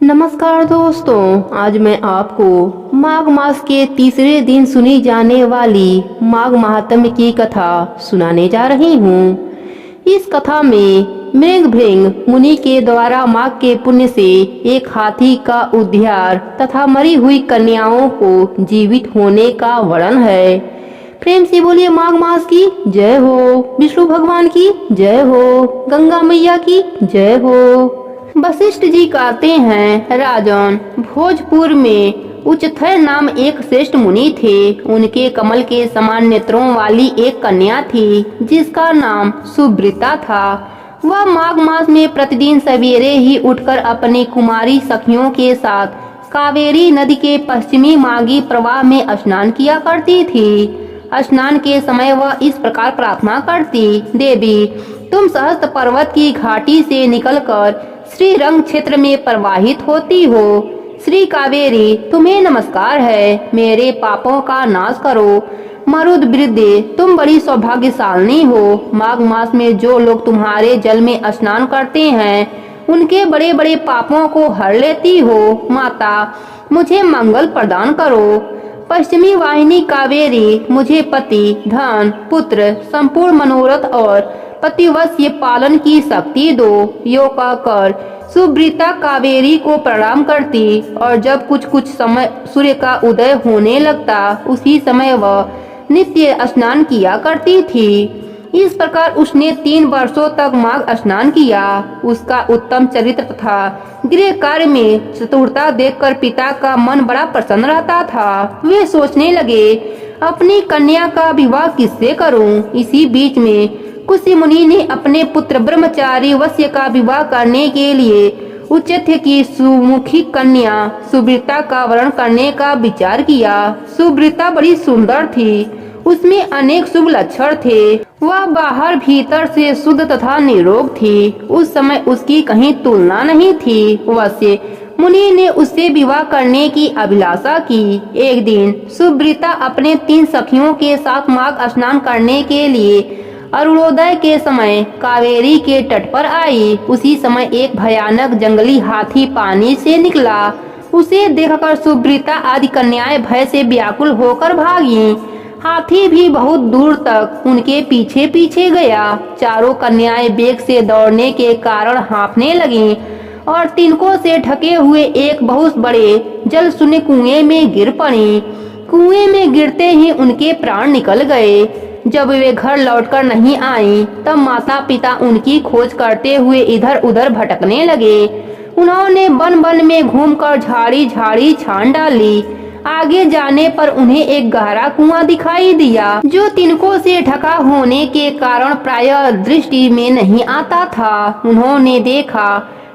नमस्कार दोस्तों, आज मैं आपको माघ मास के तीसरे दिन सुनी जाने वाली माघ महात्म्य की कथा सुनाने जा रही हूँ। इस कथा में मृगभृंग मुनि के द्वारा माघ के पुण्य से एक हाथी का उद्धार तथा मरी हुई कन्याओं को जीवित होने का वर्णन है। प्रेम से बोलिए माघ मास की जय हो, विष्णु भगवान की जय हो, गंगा मैया की जय हो। वशिष्ठ जी कहते हैं, राजन, भोजपुर में उच्चथय नाम एक श्रेष्ठ मुनि थे। उनके कमल के समान नेत्रों वाली एक कन्या थी जिसका नाम सुब्रता था। वह माघ मास में प्रतिदिन सवेरे ही उठकर अपनी कुमारी सखियों के साथ कावेरी नदी के पश्चिमी माघी प्रवाह में स्नान किया करती थी। स्नान के समय वह इस प्रकार प्रार्थना करती, देवी, तुम सहस्त्र पर्वत की घाटी से निकलकर श्री रंग क्षेत्र में प्रवाहित होती हो। श्री कावेरी, तुम्हें नमस्कार है, मेरे पापों का नाश करो। मरुद वृद्धे, तुम बड़ी सौभाग्यशालिनी हो। माघ मास में जो लोग तुम्हारे जल में स्नान करते हैं उनके बड़े बड़े पापों को हर लेती हो। माता, मुझे मंगल प्रदान करो। पश्चिमी वाहिनी कावेरी, मुझे पति, धन, पुत्र, संपूर्ण मनोरथ और पतिवश्य पालन की शक्ति दो। यो कहकर सुब्रता कावेरी को प्रणाम करती और जब कुछ समय सूर्य का उदय होने लगता उसी समय वह नित्य स्नान किया करती थी। इस प्रकार उसने 3 वर्षों तक माघ स्नान किया। उसका उत्तम चरित्र तथा गृह कार्य में चतुरता देखकर पिता का मन बड़ा प्रसन्न रहता था। वे सोचने लगे, अपनी कन्या का विवाह किससे करूं। इसी बीच में कुशी मुनि ने अपने पुत्र ब्रह्मचारी वश्य का विवाह करने के लिए उच्चथ्य की सुमुखी कन्या सुब्रता का वरण करने का विचार किया। सुब्रता बड़ी सुंदर थी, उसमें अनेक शुभ लक्षण थे। वह बाहर भीतर से शुद्ध तथा निरोग थी। उस समय उसकी कहीं तुलना नहीं थी। वश्य मुनि ने उससे विवाह करने की अभिलाषा की। एक दिन सुब्रता अपने 3 सखियों के साथ माघ स्नान करने के लिए अरुणोदय के समय कावेरी के तट पर आई। उसी समय एक भयानक जंगली हाथी पानी से निकला। उसे देखकर सुब्रता आदि कन्याएं भय से व्याकुल होकर भागी। हाथी भी बहुत दूर तक उनके पीछे पीछे गया। चारों कन्याएं वेग से दौड़ने के कारण हाँफने लगीं और तिनकों से ढके हुए एक बहुत बड़े जल शून्य कुएं में गिर पड़ी। कुएं में गिरते ही उनके प्राण निकल गए। जब वे घर लौटकर नहीं आईं, तब माता पिता उनकी खोज करते हुए इधर उधर भटकने लगे। उन्होंने वन वन में घूमकर झाड़ी झाड़ी छान डाली। आगे जाने पर उन्हें एक गहरा कुआं दिखाई दिया जो तिनकों से ढका होने के कारण प्रायः दृष्टि में नहीं आता था। उन्होंने देखा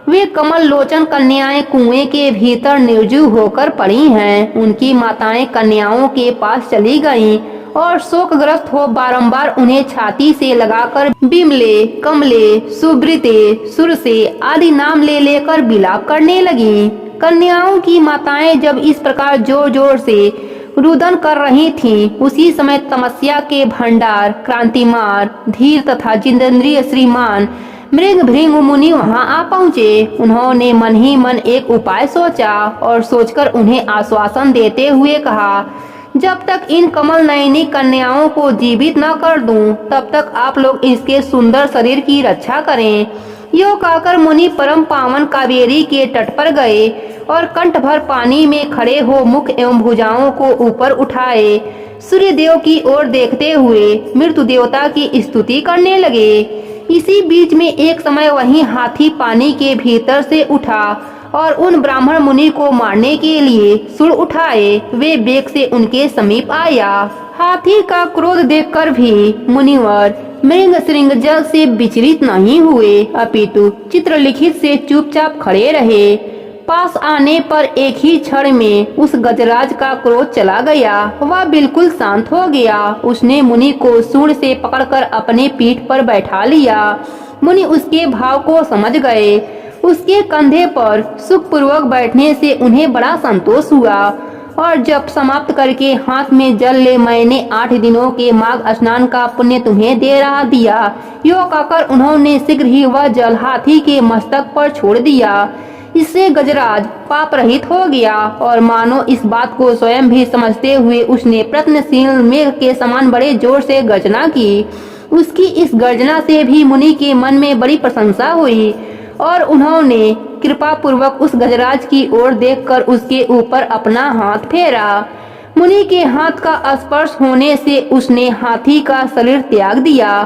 वे कमल लोचन कन्याएं कुएं के भीतर निर्जीव होकर पड़ी हैं। उनकी माताएं कन्याओं के पास चली गईं और शोकग्रस्त हो बारंबार उन्हें छाती से लगाकर बिमले, कमले, सुब्रते, सुरसे आदि नाम ले लेकर विलाप करने लगी। कन्याओं की माताएं जब इस प्रकार जोर जोर से रुदन कर रही थीं, उसी समय तमस्या के भंडार क्रांतिमार धीर तथा जितेंद्रिय श्रीमान मृगभृंग मुनि वहां आ पहुँचे। उन्होंने मन ही मन एक उपाय सोचा और सोचकर उन्हें आश्वासन देते हुए कहा, जब तक इन कमल नयनी कन्याओं को जीवित न कर दूं, तब तक आप लोग इसके सुंदर शरीर की रक्षा करें। यो कहकर मुनि परम पावन कावेरी के तट पर गए और कंठ भर पानी में खड़े हो मुख एवं भुजाओं को ऊपर उठाए सूर्य देव की ओर देखते हुए मृत्यु देवता की स्तुति करने लगे। इसी बीच में एक समय वहीं हाथी पानी के भीतर से उठा और उन ब्राह्मण मुनि को मारने के लिए सुर उठाए। वे वेग से उनके समीप आया। हाथी का क्रोध देखकर भी मुनिवर मृग श्रृंग जल से विचलित नहीं हुए, अपितु चित्रलिखित से चुपचाप खड़े रहे। पास आने पर एक ही क्षण में उस गजराज का क्रोध चला गया। वह बिल्कुल शांत हो गया। उसने मुनि को सूंड से पकड़कर अपने पीठ पर बैठा लिया। मुनि उसके भाव को समझ गए। उसके कंधे पर सुखपूर्वक बैठने से उन्हें बड़ा संतोष हुआ और जब समाप्त करके हाथ में जल ले, मैंने 8 दिनों के माघ स्नान का पुण्य तुम्हें दे रहा दिया। यो कहकर उन्होंने शीघ्र ही वह जल हाथी के मस्तक पर छोड़ दिया। इससे गजराज पाप रहित हो गया और मानो इस बात को स्वयं भी समझते हुए उसने प्रयत्नशील मेघ के समान बड़े जोर से गर्जना की। उसकी इस गर्जना से भी मुनि के मन में बड़ी प्रशंसा हुई और उन्होंने कृपा पूर्वक उस गजराज की ओर देखकर उसके ऊपर अपना हाथ फेरा। मुनि के हाथ का स्पर्श होने से उसने हाथी का शरीर त्याग दिया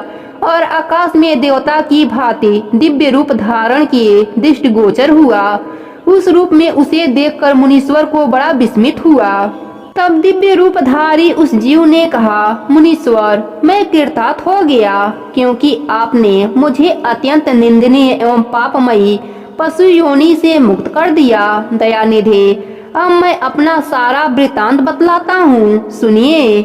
और आकाश में देवता की भांति दिव्य रूप धारण किए दृष्टिगोचर हुआ। उस रूप में उसे देखकर मुनीश्वर को बड़ा विस्मित हुआ। तब दिव्य रूपधारी उस जीव ने कहा, मुनीश्वर, मैं कृतार्थ हो गया, क्योंकि आपने मुझे अत्यंत निंदनीय एवं पापमयी पशु योनि से मुक्त कर दिया। दयानिधे, अब मैं अपना सारा वृतांत बतलाता हूँ, सुनिए।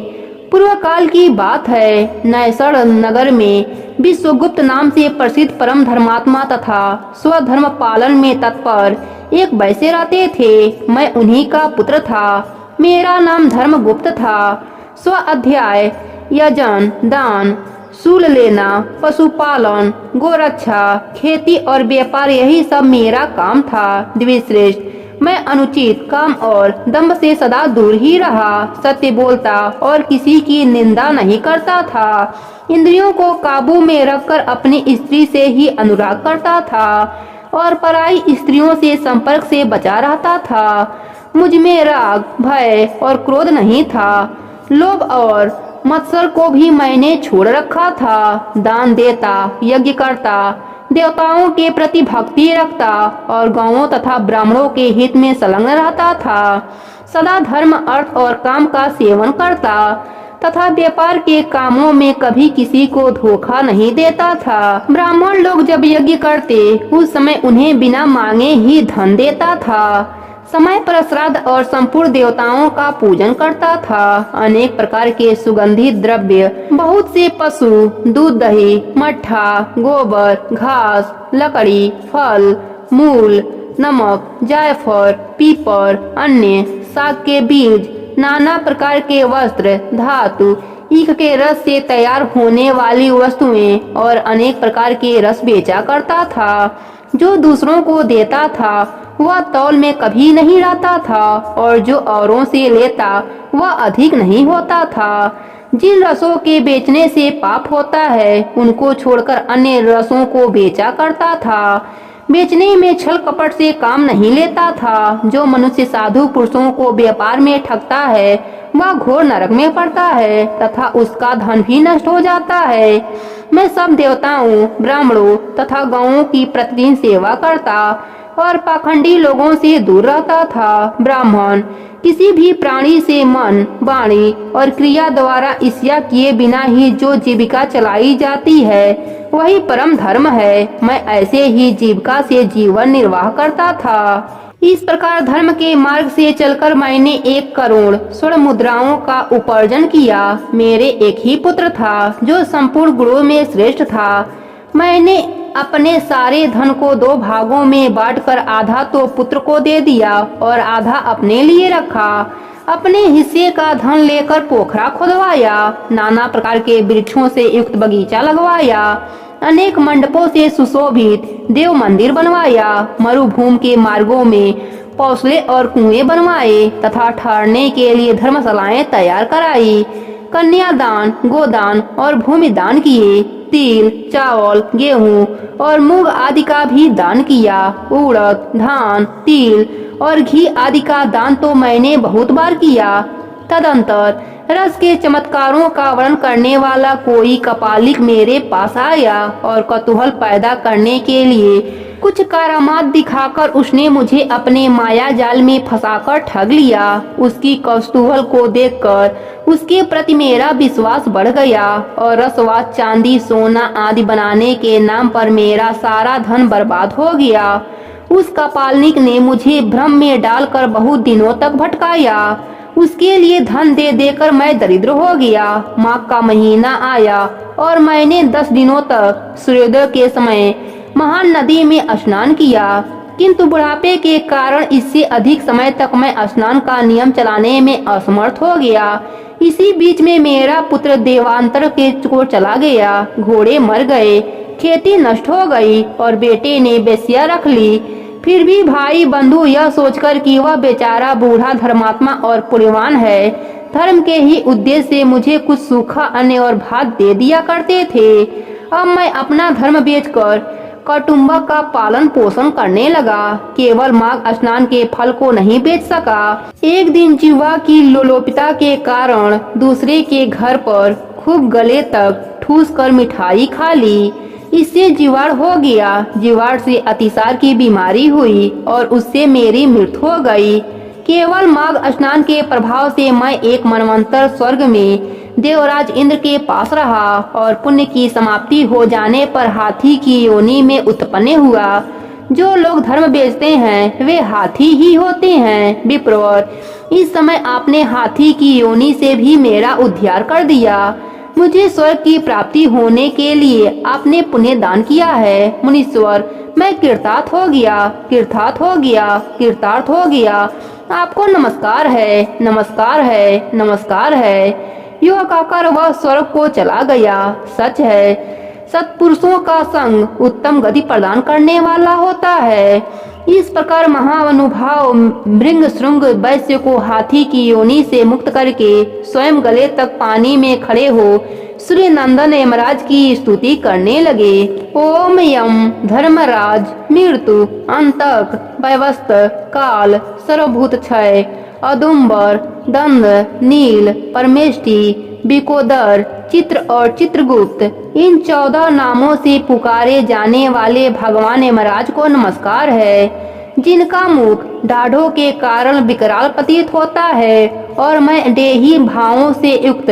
पूर्व काल की बात है। नैसर नगर में विश्वगुप्त नाम से प्रसिद्ध परम धर्मात्मा तथा स्वधर्म पालन में तत्पर एक वैश्य रहते थे। मैं उन्हीं का पुत्र था। मेरा नाम धर्मगुप्त था। स्व अध्याय, यजन, दान, सूल लेना, पशुपालन, गोरक्षा, खेती और व्यापार, यही सब मेरा काम था। द्विश्रेष्ठ, मैं अनुचित काम और दंभ से सदा दूर ही रहा। सत्य बोलता और किसी की निंदा नहीं करता था। इंद्रियों को काबू में रखकर अपनी स्त्री से ही अनुराग करता था और पराई स्त्रियों से संपर्क से बचा रहता था। मुझ में राग, भय और क्रोध नहीं था। लोभ और मत्सर को भी मैंने छोड़ रखा था। दान देता, यज्ञ करता, देवताओं के प्रति भक्ति रखता और गौओं तथा ब्राह्मणों के हित में संलग्न रहता था। सदा धर्म, अर्थ और काम का सेवन करता तथा व्यापार के कामों में कभी किसी को धोखा नहीं देता था। ब्राह्मण लोग जब यज्ञ करते उस समय उन्हें बिना मांगे ही धन देता था। समय पर श्राद्ध और संपूर्ण देवताओं का पूजन करता था। अनेक प्रकार के सुगंधित द्रव्य, बहुत से पशु, दूध, दही, मट्ठा, गोबर, घास, लकड़ी, फल, मूल, नमक, जायफल, पीपर, अन्य साग के बीज, नाना प्रकार के वस्त्र, धातु, ईख के रस से तैयार होने वाली वस्तुएं और अनेक प्रकार के रस बेचा करता था। जो दूसरों को देता था वह तौल में कभी नहीं रहता था और जो औरों से लेता वह अधिक नहीं होता था। जिन रसों के बेचने से पाप होता है उनको छोड़कर अन्य रसों को बेचा करता था। बेचने में छल कपट से काम नहीं लेता था। जो मनुष्य साधु पुरुषों को व्यापार में ठगता है वह घोर नरक में पड़ता है तथा उसका धन भी नष्ट हो जाता है। मैं सब देवताओं, ब्राह्मणों तथा गौओं की प्रतिदिन सेवा करता और पाखंडी लोगों से दूर रहता था। ब्राह्मण किसी भी प्राणी से मन, वाणी और क्रिया द्वारा ईर्ष्या किए बिना ही जो जीविका चलाई जाती है वही परम धर्म है। मैं ऐसे ही जीविका से जीवन निर्वाह करता था। इस प्रकार धर्म के मार्ग से चलकर मैंने 1 करोड़ स्वर्ण मुद्राओं का उपार्जन किया। मेरे एक ही पुत्र था जो संपूर्ण गुणों में श्रेष्ठ था। मैंने अपने सारे धन को 2 भागों में बांटकर आधा तो पुत्र को दे दिया और आधा अपने लिए रखा। अपने हिस्से का धन लेकर पोखरा खुदवाया, नाना प्रकार के वृक्षों से युक्त बगीचा लगवाया, अनेक मंडपों से सुशोभित देव मंदिर बनवाया, मरुभूमि के मार्गों में पौसले और कुएं बनवाए तथा ठहरने के लिए धर्मशालाएं तैयार कराई। कन्यादान, गोदान और भूमि दान किए। तिल, चावल, गेहूं और मूंग आदि का भी दान किया। उड़द, धान, तिल और घी आदि का दान तो मैंने बहुत बार किया। तदंतर रस के चमत्कारों का वर्णन करने वाला कोई कपालिक मेरे पास आया और कौतूहल पैदा करने के लिए कुछ करामात दिखाकर उसने मुझे अपने माया जाल में फंसाकर ठग लिया। उसकी कौतूहल को देखकर उसके प्रति मेरा विश्वास बढ़ गया और रसवास, चांदी, सोना आदि बनाने के नाम पर मेरा सारा धन बर्बाद हो गया। उस कपालिक ने मुझे भ्रम में डालकर बहुत दिनों तक भटकाया। उसके लिए धन दे देकर मैं दरिद्र हो गया। माघ का महीना आया और मैंने 10 दिनों तक सूर्योदय के समय महान नदी में स्नान किया, किंतु बुढ़ापे के कारण इससे अधिक समय तक मैं स्नान का नियम चलाने में असमर्थ हो गया। इसी बीच में मेरा पुत्र देवांतर के को चला गया, घोड़े मर गए, खेती नष्ट हो गई और बेटे ने बेस्या रख ली। फिर भी भाई बंधु यह सोचकर कि वह बेचारा बूढ़ा धर्मात्मा और पुण्यवान है, धर्म के ही उद्देश्य से मुझे कुछ सूखा अन्न और भात दे दिया करते थे। अब मैं अपना धर्म बेचकर कौटुंब का पालन पोषण करने लगा, केवल माघ स्नान के फल को नहीं बेच सका। एक दिन जीवा की लोलोपिता के कारण दूसरे के घर पर खूब गले तक ठूस कर मिठाई खा ली। इससे जीवाड़ हो गया। जीवाड़ से अतिसार की बीमारी हुई और उससे मेरी मृत्यु हो गई। केवल माघ स्नान के प्रभाव से मैं एक मनवंतर स्वर्ग में देवराज इंद्र के पास रहा और पुण्य की समाप्ति हो जाने पर हाथी की योनि में उत्पन्न हुआ। जो लोग धर्म बेचते हैं वे हाथी ही होते हैं। विप्रवर, इस समय आपने हाथी की योनि से भी मेरा उद्धार कर दिया। मुझे स्वर्ग की प्राप्ति होने के लिए आपने पुण्य दान किया है। मुनीश्वर, मैं कृतार्थ हो गया, कृतार्थ हो गया, कृतार्थ हो गया। आपको नमस्कार है, नमस्कार है, नमस्कार है। यह कहकर वह स्वर्ग को चला गया। सच है, सत्पुरुषों का संग उत्तम गति प्रदान करने वाला होता है। इस प्रकार महानुभाव भृंग श्रृंग वैश्य को हाथी की योनि से मुक्त करके स्वयं गले तक पानी में खड़े हो सूर्य नंदन यमराज की स्तुति करने लगे। ओम यम धर्मराज मृत्यु अंतक वैवस्त काल सर्वभूत क्षय औदुंबर दंड नील परमेष्टि बिकोदर चित्र और चित्रगुप्त, इन 14 नामों से पुकारे जाने वाले भगवान यमराज को नमस्कार है, जिनका मुख दाढ़ों के कारण विकराल प्रतीत होता है और मैं देही भावों से युक्त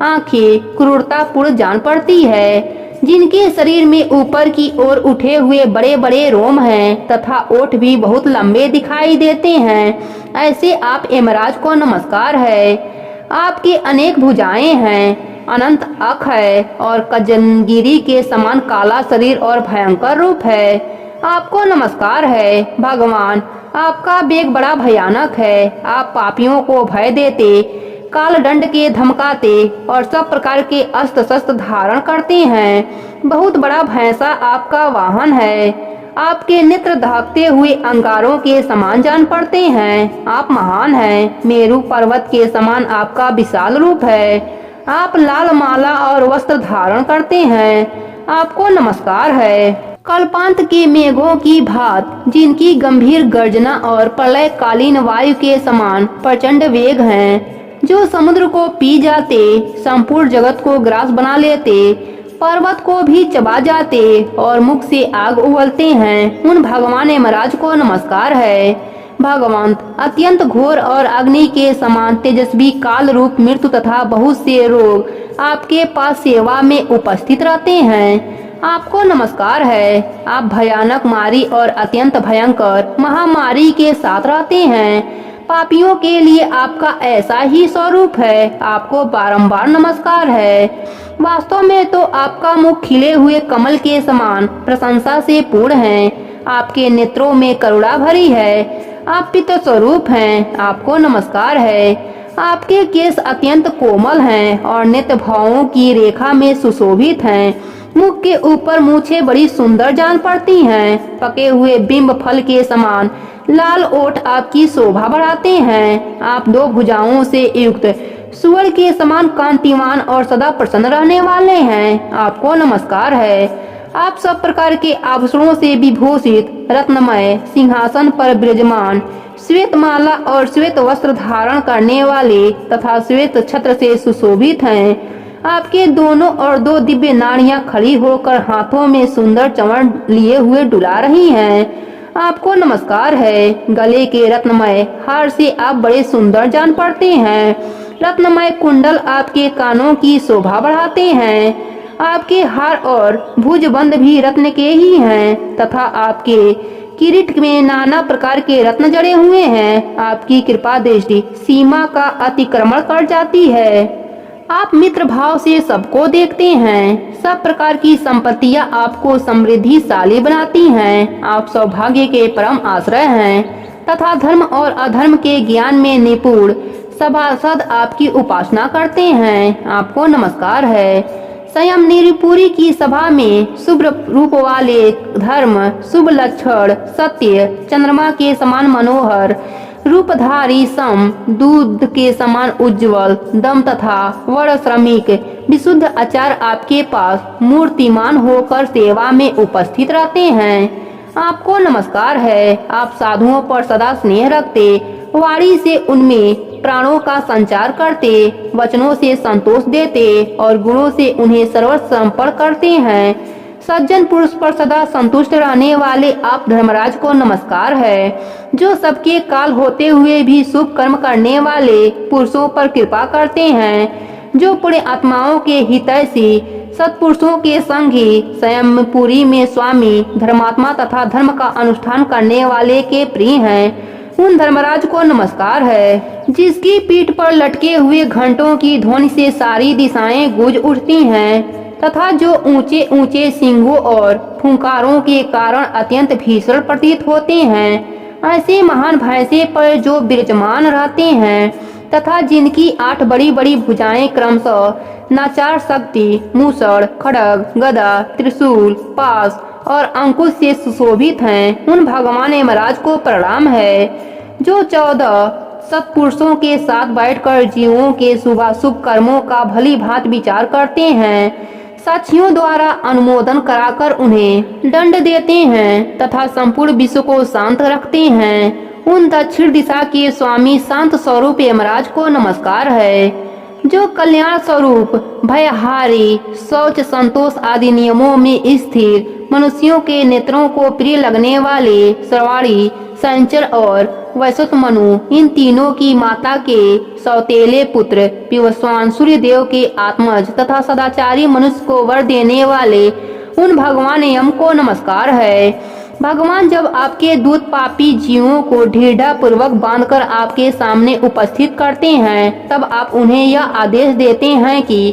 आंखें क्रूरतापूर्ण जान पड़ती है, जिनके शरीर में ऊपर की ओर उठे हुए बड़े बड़े रोम हैं तथा ओठ भी बहुत लंबे दिखाई देते हैं। ऐसे आप यमराज को नमस्कार है। आपकी अनेक भुजाएं हैं, अनंत अख है और कजनगिरी के समान काला शरीर और भयंकर रूप है। आपको नमस्कार है भगवान। आपका वेग बड़ा भयानक है। आप पापियों को भय देते, काल दंड के धमकाते और सब प्रकार के अस्त्र शस्त्र धारण करते हैं। बहुत बड़ा भैंसा आपका वाहन है। आपके नेत्र दहकते हुए अंगारों के समान जान पड़ते हैं। आप महान हैं। मेरू पर्वत के समान आपका विशाल रूप है। आप लाल माला और वस्त्र धारण करते हैं। आपको नमस्कार है। कल्पांत के मेघों की भात, जिनकी गंभीर गर्जना और प्रलयकालीन वायु के समान प्रचंड वेग हैं, जो समुद्र को पी जाते, संपूर्ण जगत को ग्रास बना लेते, पर्वत को भी चबा जाते और मुख से आग उगलते हैं, उन भगवान यमराज को नमस्कार है। भगवंत, अत्यंत घोर और अग्नि के समान तेजस्वी काल रूप मृत्यु तथा बहुत से रोग आपके पास सेवा में उपस्थित रहते हैं। आपको नमस्कार है। आप भयानक मारी और अत्यंत भयंकर महामारी के साथ रहते हैं। पापियों के लिए आपका ऐसा ही स्वरूप है। आपको बारंबार नमस्कार है। वास्तव में तो आपका मुख खिले हुए कमल के समान प्रशंसा से पूर्ण है। आपके नेत्रों में करुणा भरी है। आप पितृ स्वरूप हैं। आपको नमस्कार है। आपके केश अत्यंत कोमल हैं और नेत्र भावों की रेखा में सुशोभित हैं। मुख के ऊपर मूछें बड़ी सुंदर जान पड़ती हैं। पके हुए बिंब फल के समान लाल ओठ आपकी शोभा बढ़ाते हैं। आप 2 भुजाओं से युक्त सूअर के समान कांतिमान और सदा प्रसन्न रहने वाले हैं। आपको नमस्कार है। आप सब प्रकार के आभूषणों से विभूषित रत्नमय सिंहासन पर विराजमान, श्वेत माला और श्वेत वस्त्र धारण करने वाले तथा श्वेत छत्र से सुशोभित हैं। आपके दोनों और 2 दिव्य नाड़ियां खड़ी होकर हाथों में सुंदर चमड़ लिए हुए डुला रही हैं। आपको नमस्कार है। गले के रत्नमय हार से आप बड़े सुंदर जान पड़ते हैं। रत्नमय कुंडल आपके कानों की शोभा बढ़ाते हैं। आपके हार और भुजबंद भी रत्न के ही हैं तथा आपके किरीट में नाना प्रकार के रत्न जड़े हुए हैं। आपकी कृपा दृष्टि सीमा का अतिक्रमण कर जाती है। आप मित्र भाव से सबको देखते हैं। सब प्रकार की संपत्तियां आपको समृद्धिशाली बनाती हैं। आप सौभाग्य के परम आश्रय हैं तथा धर्म और अधर्म के ज्ञान में निपुण सभासद आपकी उपासना करते हैं। आपको नमस्कार है। स्वयं निरिपुरी की सभा में शुभ रूप वाले धर्म, शुभ लक्षण, सत्य, चंद्रमा के समान मनोहर रूपधारी सम, दूध के समान उज्जवल दम तथा वर श्रमिक विशुद्ध आचार आपके पास मूर्तिमान होकर सेवा में उपस्थित रहते हैं। आपको नमस्कार है। आप साधुओं पर सदा स्नेह रखते, वाणी से उनमें प्राणों का संचार करते, वचनों से संतोष देते और गुणों से उन्हें सर्वस्व समर्पण करते हैं। सज्जन पुरुष पर सदा संतुष्ट रहने वाले आप धर्मराज को नमस्कार है, जो सबके काल होते हुए भी शुभ कर्म करने वाले पुरुषों पर कृपा करते हैं, जो पुण्य आत्माओं के हितैषी सत्पुरुषों के संगी, स्वयं पुरी में स्वामी, धर्मात्मा तथा धर्म का अनुष्ठान करने वाले के प्रिय हैं। उन धर्मराज को नमस्कार है, जिसकी पीठ पर लटके हुए घंटों की ध्वनि से सारी दिशाएं गूंज उठती हैं तथा जो ऊंचे ऊंचे सिंगों और फुंकारों के कारण अत्यंत भीषण प्रतीत होते हैं। ऐसे महान भैंसे पर जो विराजमान रहते हैं तथा जिनकी 8 बड़ी बड़ी भुजाएं क्रमशः नाचार शक्ति, मूसड़, खड्ग, गदा, त्रिशूल, पास और अंकुश से सुशोभित हैं, उन भगवान यमराज को प्रणाम है, जो 14 सत्पुरुषों के साथ बैठकर जीवों के शुभाशुभ कर्मों का भली भांति विचार करते हैं, साक्षियों द्वारा अनुमोदन कराकर उन्हें दंड देते हैं तथा संपूर्ण विश्व को शांत रखते हैं। उन दक्षिण दिशा के स्वामी शांत स्वरूप यमराज को नमस्कार है, जो कल्याण स्वरूप, भयहारी, शौच, संतोष आदि नियमों में स्थिर, मनुष्यों के नेत्रों को प्रिय लगने वाले श्रवाणी, संचर और वैश्वत मनु, इन तीनों की माता के सौतेले पुत्र पिवस्वान सूर्यदेव के आत्मज तथा सदाचारी मनुष्य को वर देने वाले उन भगवान यम को नमस्कार है। भगवान जब आपके दूत पापी जीवों को ढीढ़ा पूर्वक बांधकर आपके सामने उपस्थित करते हैं, तब आप उन्हें यह आदेश देते हैं कि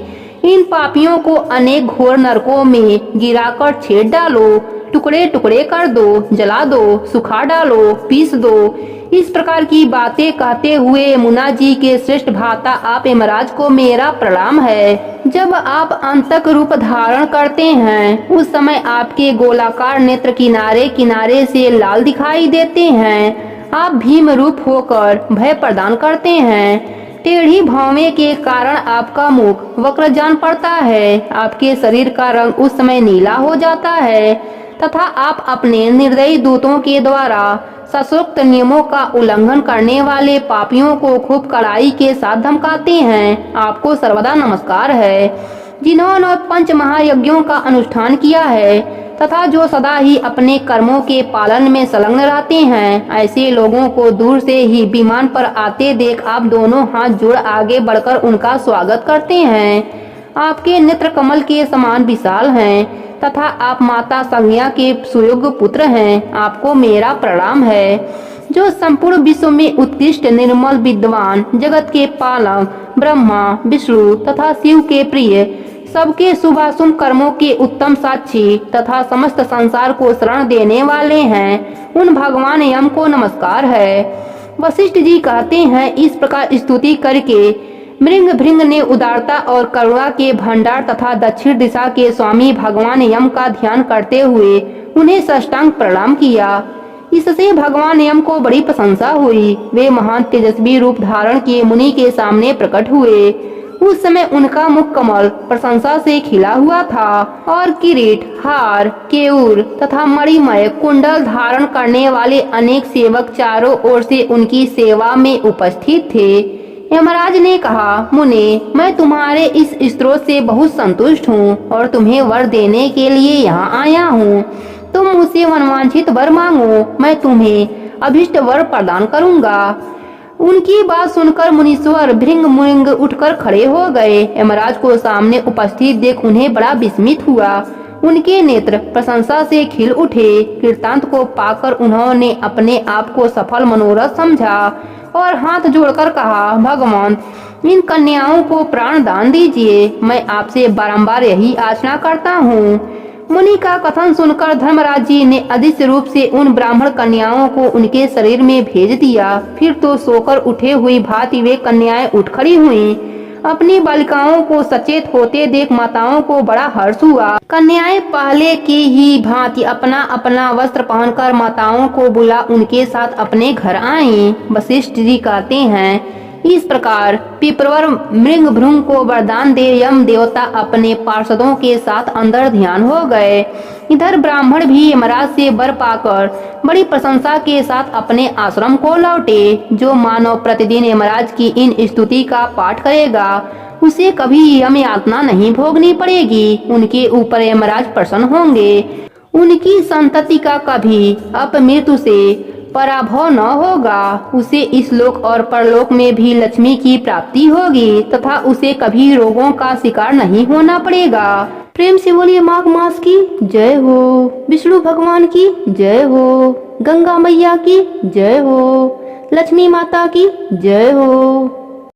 इन पापियों को अनेक घोर नरकों में गिराकर छेद डालो, टुकड़े टुकड़े कर दो, जला दो, सुखा डालो, पीस दो। इस प्रकार की बातें कहते हुए यमुना जी के श्रेष्ठ भ्राता आप यमराज को मेरा प्रणाम है। जब आप अंतक रूप धारण करते हैं, उस समय आपके गोलाकार नेत्र किनारे किनारे से लाल दिखाई देते हैं। आप भीम रूप होकर भय प्रदान करते हैं। टेढ़ी भौवें के कारण आपका मुख वक्र जान पड़ता है। आपके शरीर का रंग उस समय नीला हो जाता है तथा आप अपने निर्दयी दूतों के द्वारा शास्त्रोक्त नियमों का उल्लंघन करने वाले पापियों को खूब कड़ाई के साथ धमकाते हैं। आपको सर्वदा नमस्कार है, जिन्होंने 5 महायज्ञों का अनुष्ठान किया है तथा जो सदा ही अपने कर्मों के पालन में संलग्न रहते हैं। ऐसे लोगों को दूर से ही विमान पर आते देख आप दोनों हाथ जोड़ आगे बढ़कर उनका स्वागत करते हैं। आपके नेत्र कमल के समान विशाल हैं तथा आप माता संज्ञा के सुयोग्य पुत्र हैं। आपको मेरा प्रणाम है, जो संपूर्ण विश्व में उत्कृष्ट निर्मल विद्वान, जगत के पालक, ब्रह्मा, विष्णु तथा शिव के प्रिय, सबके शुभाशुभ कर्मों के उत्तम साक्षी तथा समस्त संसार को शरण देने वाले हैं। उन भगवान यम को नमस्कार है। वशिष्ठ जी कहते हैं, इस प्रकार स्तुति करके मृंग भृंग ने उदारता और करुणा के भंडार तथा दक्षिण दिशा के स्वामी भगवान यम का ध्यान करते हुए उन्हें साष्टांग प्रणाम किया। इससे भगवान यम को बड़ी प्रशंसा हुई। वे महान तेजस्वी रूप धारण किए मुनि के सामने प्रकट हुए। उस समय उनका मुख कमल प्रशंसा से खिला हुआ था और किरीट, हार, केयूर तथा मणिमय कुंडल धारण करने वाले अनेक सेवक चारों ओर से उनकी सेवा में उपस्थित थे। यमराज ने कहा, मुने, मैं तुम्हारे इस स्त्रोत से बहुत संतुष्ट हूँ और तुम्हें वर देने के लिए यहाँ आया हूँ। तुम मुझसे मनवांछित वर मांगो, मैं तुम्हें अभिष्ट वर प्रदान करूँगा। उनकी बात सुनकर मुनीश्वर भृंग मुंग उठकर खड़े हो गए। यमराज को सामने उपस्थित देख उन्हें बड़ा विस्मित हुआ। उनके नेत्र प्रशंसा से खिल उठे। कृतांत को पाकर उन्होंने अपने आप को सफल मनोरथ समझा और हाथ जोड़कर कहा, भगवान, इन कन्याओं को प्राण दान दीजिए। मैं आपसे बारंबार यही याचना करता हूँ। मुनि का कथन सुनकर धर्मराज जी ने अदृश्य रूप से उन ब्राह्मण कन्याओं को उनके शरीर में भेज दिया। फिर तो सोकर उठे हुई भांति वे कन्याएं उठ खड़ी हुईं। अपनी बालिकाओं को सचेत होते देख माताओं को बड़ा हर्ष हुआ। कन्याएं पहले की ही भांति अपना अपना वस्त्र पहनकर माताओं को बुला उनके साथ अपने घर आईं। वशिष्ठ जी कहते हैं, इस प्रकार पिपरवर मृग भृंग को वरदान दे यम देवता अपने पार्षदों के साथ अंदर ध्यान हो गए। इधर ब्राह्मण भी यमराज से वर पाकर बड़ी प्रशंसा के साथ अपने आश्रम को लौटे। जो मानव प्रतिदिन यमराज की इन स्तुति का पाठ करेगा उसे कभी यम यातना नहीं भोगनी पड़ेगी। उनके ऊपर यमराज प्रसन्न होंगे। उनकी संतति का कभी अपमृत्यु से पराभव न होगा। उसे इस लोक और परलोक में भी लक्ष्मी की प्राप्ति होगी तथा उसे कभी रोगों का शिकार नहीं होना पड़ेगा। प्रेम से बोलिए माघ मास की जय हो, विष्णु भगवान की जय हो, गंगा मैया की जय हो, लक्ष्मी माता की जय हो।